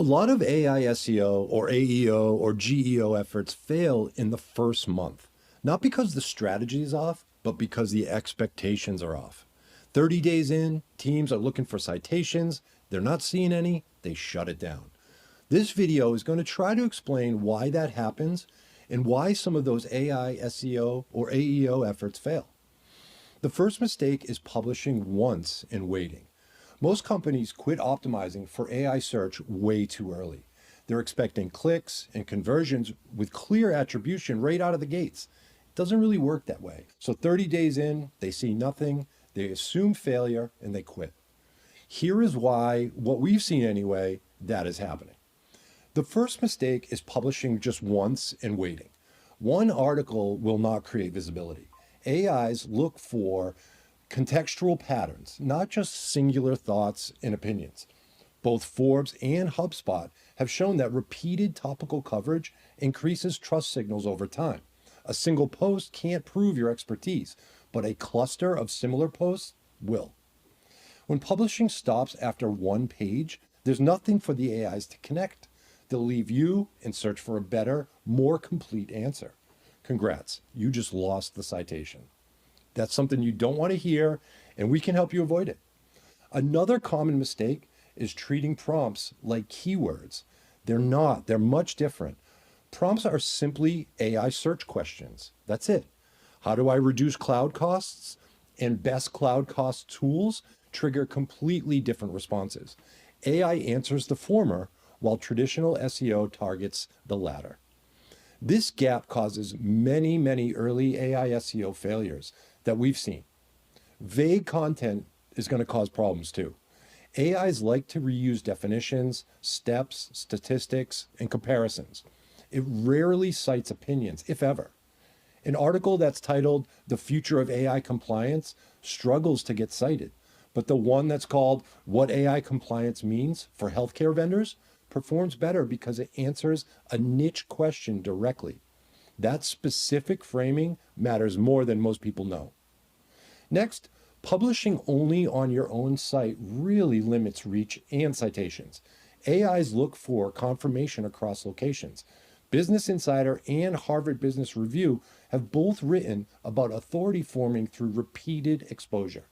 lot of AI SEO or AEO or GEO efforts fail in the first month, not because the strategy is off, but because the expectations are off. 30 days in, teams are looking for citations. They're not seeing any. They shut it down. This video is going to try to explain why that happens and why some of those AI SEO or AEO efforts fail. The first mistake is publishing once and waiting. Most companies quit optimizing for AI search way too early. They're expecting clicks and conversions with clear attribution right out of the gates. It doesn't really work that way. So 30 days in, they see nothing, they assume failure, and they quit. Here is why, what we've seen anyway, that is happening. The first mistake is publishing just once and waiting. One article will not create visibility. AIs look for contextual patterns, not just singular thoughts and opinions. Both Forbes and HubSpot have shown that repeated topical coverage increases trust signals over time. A single post can't prove your expertise, but a cluster of similar posts will. When publishing stops after one page, there's nothing for the AIs to connect. They'll leave you and search for a better, more complete answer. Congrats, you just lost the citation. That's something you don't want to hear, and we can help you avoid it. Another common mistake is treating prompts like keywords. They're not, they're much different. Prompts are simply AI search questions. That's it. How do I reduce cloud costs? And best cloud cost tools trigger completely different responses. AI answers the former, while traditional SEO targets the latter. This gap causes many early AI SEO failures that we've seen. Vague content is going to cause problems too. AIs like to reuse definitions, steps, statistics, and comparisons. It rarely cites opinions, if ever. An article that's titled "The Future of AI Compliance" struggles to get cited, but the one that's called "What AI Compliance Means for Healthcare Vendors" performs better because it answers a niche question directly. That specific framing matters more than most people know. Next, publishing only on your own site really limits reach and citations. AIs look for confirmation across locations. Business Insider and Harvard Business Review have both written about authority forming through repeated exposure.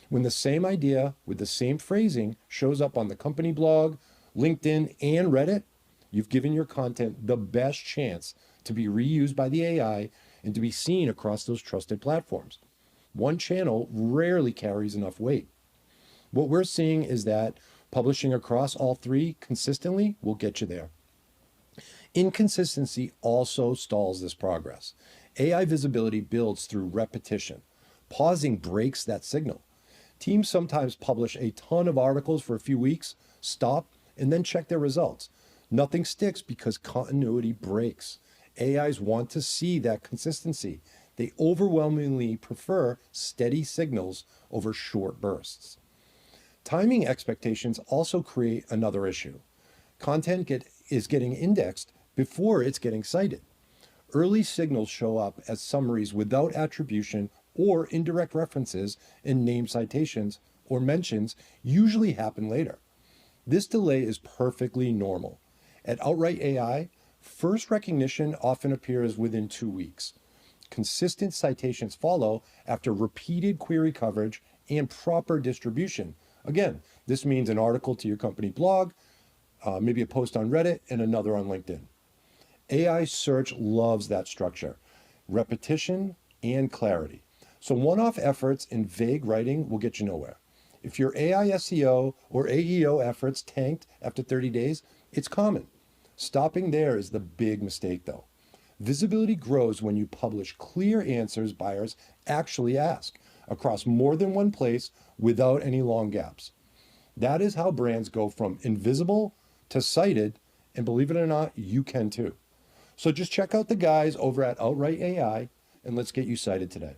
When the same idea with the same phrasing shows up on the company blog, LinkedIn, and Reddit, you've given your content the best chance to be reused by the AI and to be seen across those trusted platforms. One channel rarely carries enough weight. What we're seeing is that publishing across all three consistently will get you there. Inconsistency also stalls this progress. AI visibility builds through repetition. Pausing breaks that signal. Teams sometimes publish a ton of articles for a few weeks, stop, and then check their results. Nothing sticks because continuity breaks. AIs want to see that consistency. They overwhelmingly prefer steady signals over short bursts. Timing expectations also create another issue. Content is getting indexed before it's getting cited. Early signals show up as summaries without attribution or indirect references in named citations or mentions usually happen later. This delay is perfectly normal. At Outright AI, first recognition often appears within 2 weeks. Consistent citations follow after repeated query coverage and proper distribution. Again, this means an article to your company blog, maybe a post on Reddit, and another on LinkedIn. AI search loves that structure, repetition and clarity. So one-off efforts in vague writing will get you nowhere. If your AI SEO or AEO efforts tanked after 30 days, it's common. Stopping there is the big mistake though. Visibility grows when you publish clear answers buyers actually ask across more than one place without any long gaps. That is how brands go from invisible to cited, and believe it or not, you can too. So just check out the guys over at Outright AI and let's get you cited today.